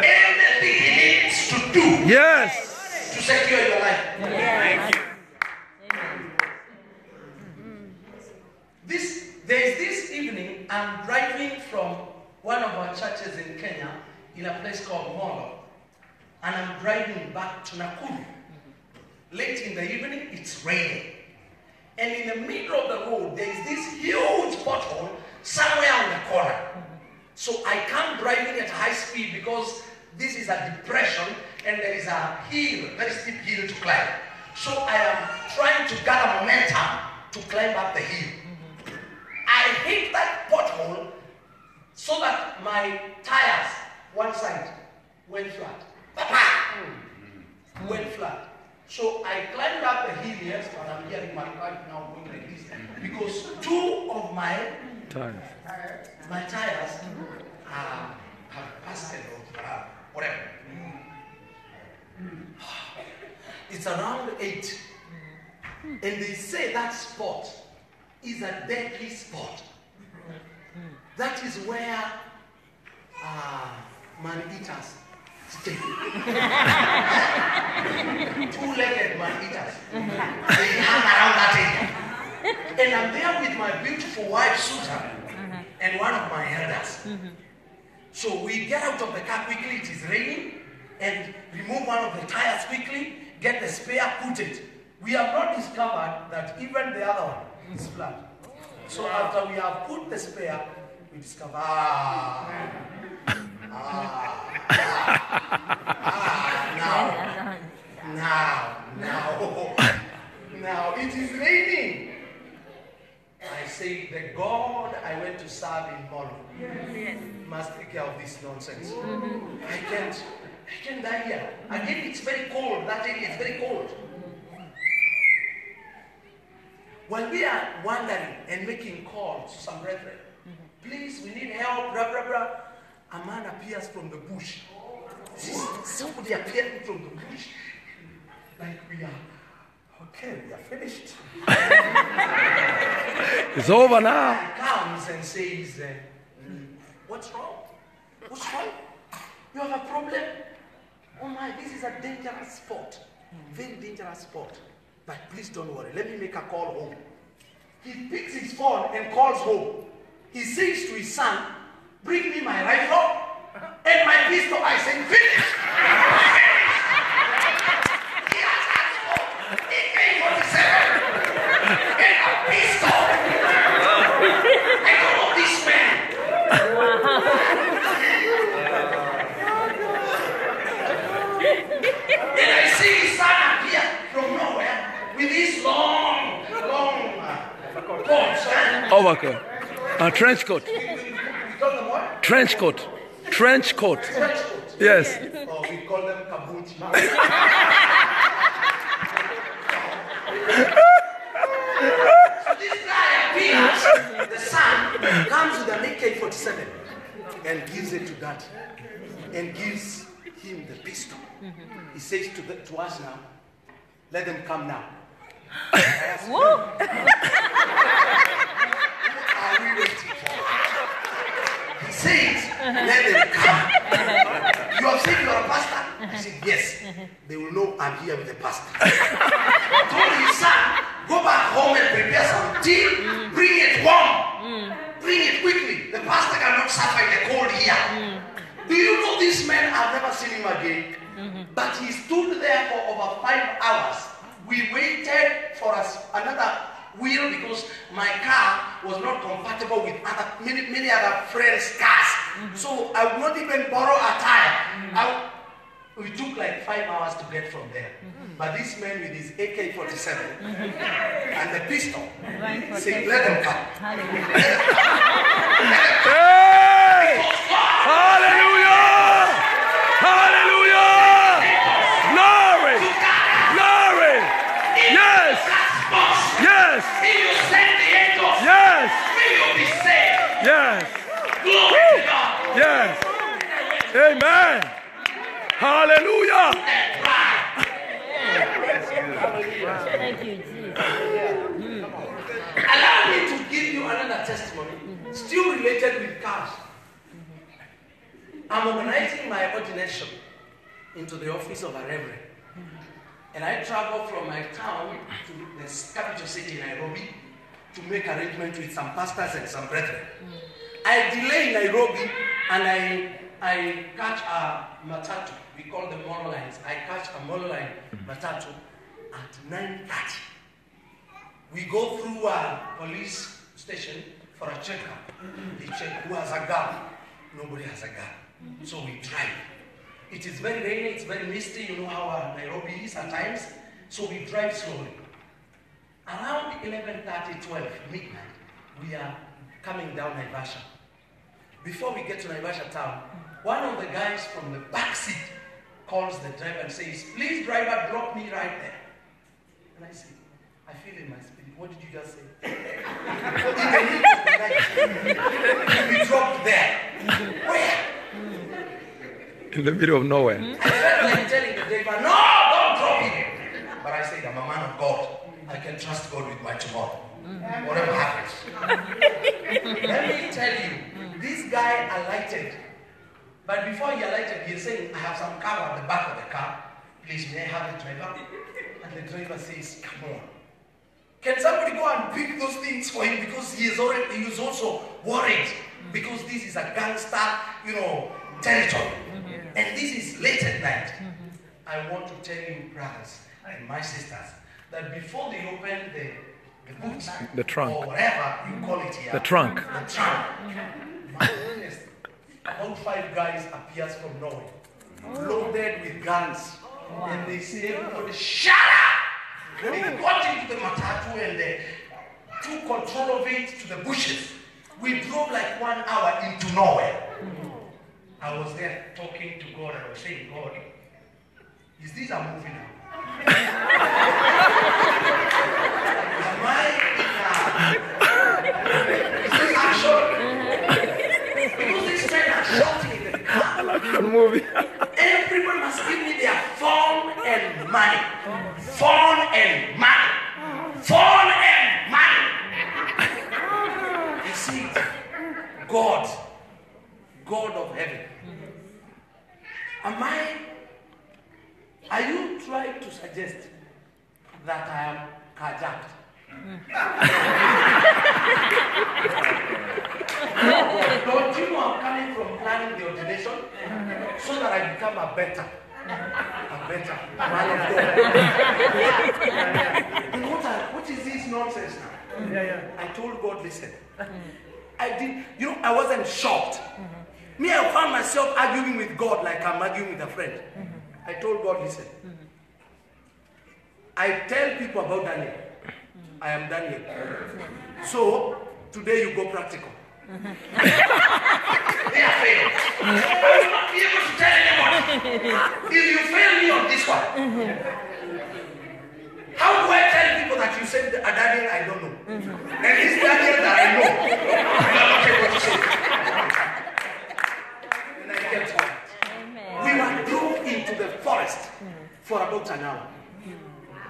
Anything he needs to do Yes. to secure your life. Yes. There's this evening, I'm driving from one of our churches in Kenya in a place called Molo, and I'm driving back to Nakuru. Late in the evening, it's raining. And in the middle of the road, there's this huge pothole somewhere on the corner. So I come driving at high speed because this is a depression and there is a hill, very steep hill to climb. So I am trying to gather momentum to climb up the hill. I hit that pothole so that my tires, one side, went flat. Went flat. So I climbed up the hill, yes, but I'm hearing my life now going like this. Because two of my tires have busted or whatever. It's around 8. And they say that spot is a deadly spot. That is where man-eaters stay. Two-legged man-eaters. They hang around that area. And I'm there with my beautiful wife, Susan, and one of my elders. So we get out of the car quickly, it is raining, and remove one of the tires quickly, get the spare, put it. We have not discovered that even the other one is flat. So after we have put the spare, we discover, now it is raining. I say, the God I went to serve in Molo must take care of this nonsense. I can't die here. Again, it's very cold. That area is very cold. When we are wandering and making calls to some brethren, please, we need help, blah, blah, blah. A man appears from the bush. Somebody appearing from the bush. Like we are, okay, we are finished. It's over now. He comes and says, what's wrong? What's wrong? You have a problem? Oh my, this is a dangerous spot. Very dangerous spot. But please don't worry, let me make a call home. He picks his phone and calls home. He says to his son, bring me my rifle and my pistol. I say, finish! He has asked for AK-47 and a pistol. I don't know this man. And I see his son appear from nowhere with this long coat. Overcoat. Trench coat. We call them what? Trench coat. Trench coat. Trench coat. Yes. Oh, we call them kabuchi. So this guy appears, the son comes with an AK-47 and gives it to dad and gives him the pistol. He says to us now, let them come now. I ask him, what are we waiting for? He says, let them come. You have said you are a pastor? I said, yes. They will know I'm here with the pastor. I told his son, go back home and prepare some tea. Bring it warm. Bring it quickly. The pastor cannot suffer in the cold here. Do you know this man? I've never seen him again. But he stood there for over 5 hours. We waited for us another wheel because my car was not compatible with many other friends' cars. So I would not even borrow a tire. We took like 5 hours to get from there. But this man with his AK-47 and the pistol said, let them come. Hey! Hallelujah! Hallelujah! Glory! Glory! Yes! Yes! Will you send the angels? Yes! Will you be saved? Yes! Glory to God. Yes! Amen! Hallelujah! Thank you, Jesus. Allow me to give you another testimony, still related with cars. I'm organizing my ordination into the office of a reverend. And I travel from my town to the capital city, Nairobi, to make arrangements with some pastors and some brethren. I delay in Nairobi and I catch a matatu. We call them monolines. I catch a monoline matatu at 9:30. We go through a police station for a checkup. They check who has a gun. Nobody has a gun. So we drive. It is very rainy, it's very misty. You know how Nairobi is at times. So we drive slowly. Around 11:30, 12, midnight, we are coming down Naivasha. Before we get to Naivasha town, one of the guys from the back seat calls the driver and says, please driver, drop me right there. And I say, I feel in my spirit, what did you just say? In the middle of the night, we dropped there. Where? In the middle of nowhere. I felt like telling the driver, no, don't drop him. But I said, I'm a man of God. I can trust God with my tomorrow. Whatever happens. Let me tell you, this guy alighted. But before he alighted, he saying, I have some cover at the back of the car. Please, may I have the driver? And the driver says, come on. Can somebody go and pick those things for him? Because he is also worried. Because this is a gangster, territory. And this is late at night. I want to tell you, brothers and my sisters, that before they open the boot, The trunk. or whatever you call it here, The trunk. my goodness, about 5 guys appears from nowhere, loaded with guns, and they say, everybody, shut up! They got into the matatu and they took control of it to the bushes. We drove like 1 hour into nowhere. I was there talking to God and I was saying, God, is this a movie now? Am I is this action? Because these men are shouting in the car. Like a movie. Everybody must give me their phone and money. Phone and money. Phone and money. You see, God of heaven. Are you trying to suggest that I am carjacked? Don't you know I'm coming from planning the ordination so that I become a better man of God. What is this nonsense now? I told God, listen, I wasn't shocked. Me, I found myself arguing with God like I'm arguing with a friend. I told God, listen, I tell people about Daniel. I am Daniel. So, today you go practical. They are failed. I will not be able to tell anyone. If you fail me on this one, how do I tell people that you said a Daniel I don't know? And it's Daniel that I know. You are not able to say. And I kept quiet. We were drove into the forest for about an hour.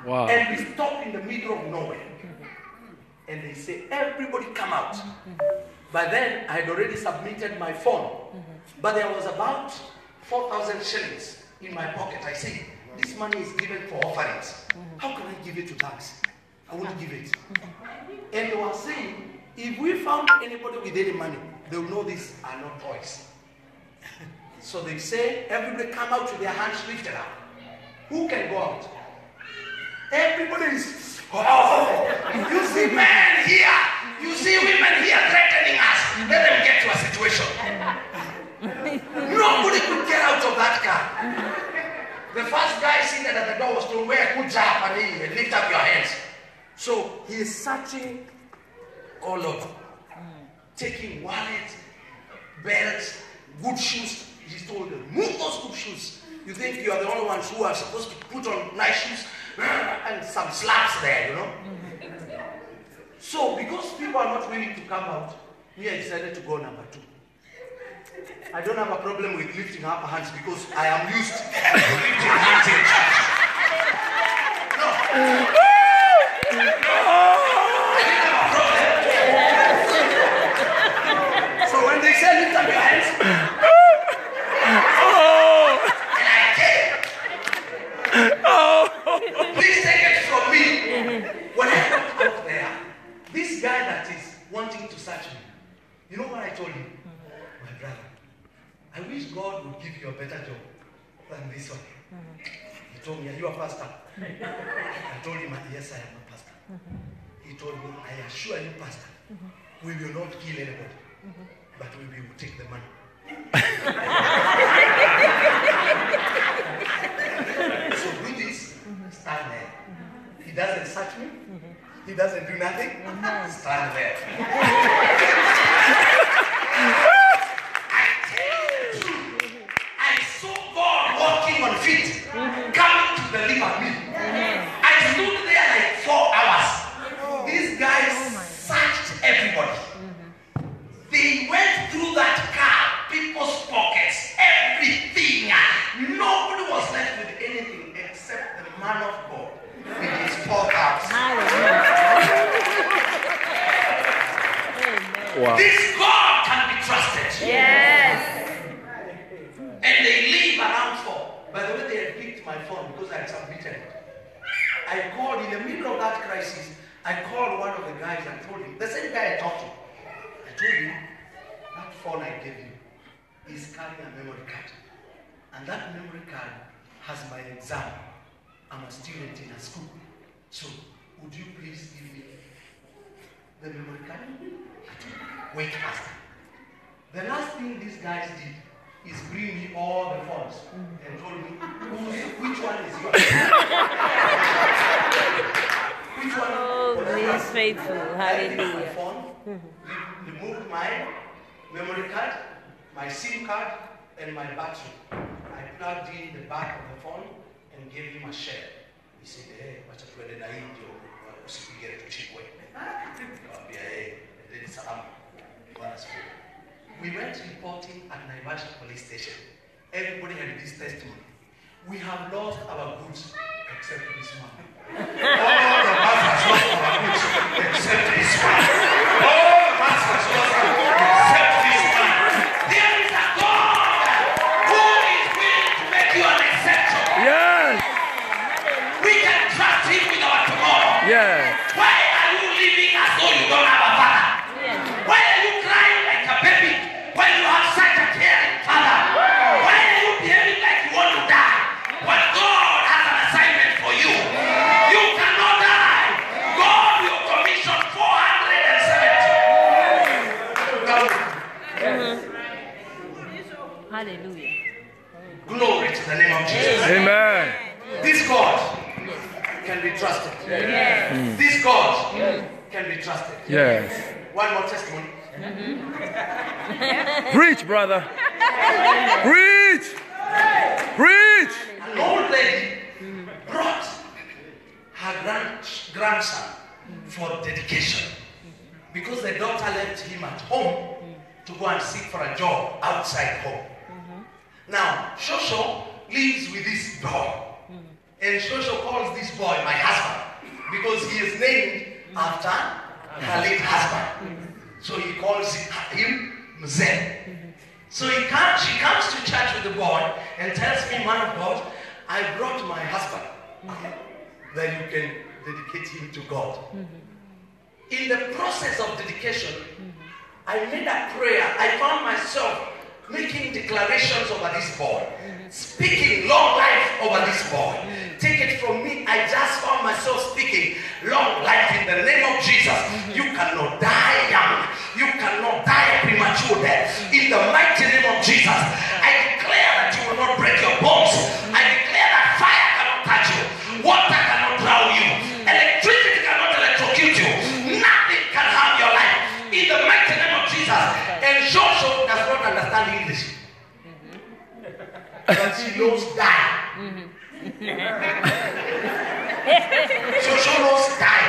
Wow. And we stopped in the middle of nowhere. And they say, everybody come out. By then, I had already submitted my phone. But there was about 4,000 shillings in my pocket. I said, this money is given for offerings. How can I give it to tax? I won't give it. And they were saying, if we found anybody with any money, they will know these are not toys. So they say, everybody come out with their hands lifted up. Who can go out? Everybody is Oh, you see men here, you see women here threatening us. Let them get to a situation. Nobody could get out of that car. The first guy seated at the door was told, "Where good job, and lift up your hands." So he is searching all over, taking wallets, belts, good shoes. He's told them, "Move those good shoes. You think you are the only ones who are supposed to put on nice shoes?" And some slaps there, you know. So because people are not willing to come out, I decided to go number 2. I don't have a problem with lifting up hands because I am used to lifting hands in church. No. I didn't have a problem. So when they say lift up your hands, and I came. Please take it from me. When I got out there, this guy that is wanting to search me, you know what I told him? My brother, I wish God would give you a better job than this one. He told me, "Are you a pastor?" I told him, "Yes, I am a pastor." He told me, "I assure you, pastor, we will not kill anybody, but we will take the money." So do this, stand there. He doesn't search me. He doesn't do nothing. Stand there. I tell you, I saw God walking on feet, coming to deliver me. I stood there like 4 hours. These guys searched everybody. They went through that car, people's pockets, everything. Nobody was left with anything except the man of God with his 4 cars. Wow. This God can be trusted. Yes. And they live around 4. By the way, they had picked my phone because I had submitted it. I called in the middle of that crisis. I called one of the guys and told him, the same guy I talked to. I told him, that phone I gave you is carrying a memory card. And that memory card has my exam. I'm a student in a school. So, would you please give me the memory card? Wait, Pastor. The last thing these guys did is bring me all the phones and told me, which one is yours? Which one? Oh, He is faithful. I took my Hallelujah. phone, removed my memory card, my SIM card, and my battery. I plugged in the back of the phone and gave him a share. He said, "Hey, wacha tuende na hii ndio usipige tuchikwe." Nikamwambia, "Hey, ndio salamu." Bwana asifiwe. We went reporting at Naivasha police station. Everybody had this testimony. We have lost our goods except this one. All the pastors lost our goods except this one. All the pastors lost our goods except this one. There is a God who is willing to make you an exception. Yes. We can trust him with our tomorrow. Yes. Why are you living as though you don't have a father? Why are you crying like a baby when you have such a caring father? Why are you behaving like you want to die? When God has an assignment for you, you cannot die. God will commission 470. Hallelujah. Glory to the name of Jesus. Amen. This God can be trusted. This God can be trusted. Yes. One more testimony. Preach, brother. Preach. Preach. An old lady brought her grandson for dedication because the daughter left him at home to go and seek for a job outside home. Now, Shosho lives with this boy. And Shosho calls this boy my husband because he is named after her late husband. So he calls him Mzee. So she comes to church with the boy and tells me, "Man of God, I brought my husband that you can dedicate him to God." In the process of dedication, I made a prayer. I found myself making declarations over this boy, speaking long life over this boy. Take it from me, I just found myself so speaking long life in the name of Jesus. You cannot die young. You cannot die premature death. In the mighty name of Jesus, I declare that you will not break your bones. I declare that fire cannot touch you. Water cannot drown you. Electricity cannot electrocute you. Nothing can harm your life. In the mighty name of Jesus. And Joshua does not understand English. But she knows die. Joshua knows die.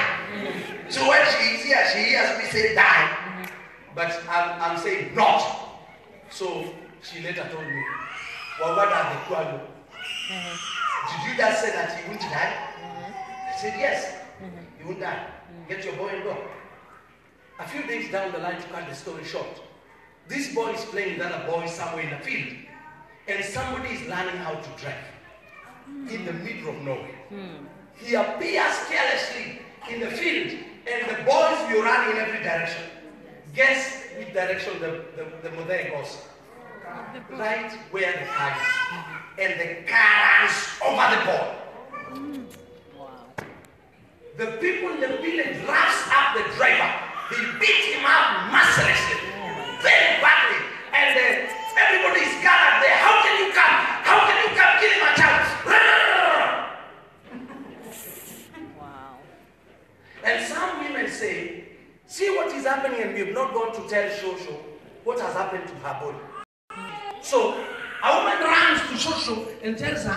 So when she is here, she hears me say die. But I'm saying not. So she later told me, well, what are the Kualo? Did you just say that he won't die? I said, yes, he won't die. Get your boy and go. A few days down the line, to cut the story short, this boy is playing with other boys somewhere in the field, and somebody is learning how to drive in the middle of nowhere. He appears carelessly in the field, and the boys will run in every direction. Guess which direction the mother goes? Right where the car is. And the car runs over the boy. The people in the village rush up the driver. They beat him up mercilessly, very badly. And everybody is gathered there. How can you come? How can you come killing my child? Wow. And some women say, see what is happening, and we have not gone to tell Shosho what has happened to her body. So a woman runs to Shosho and tells her,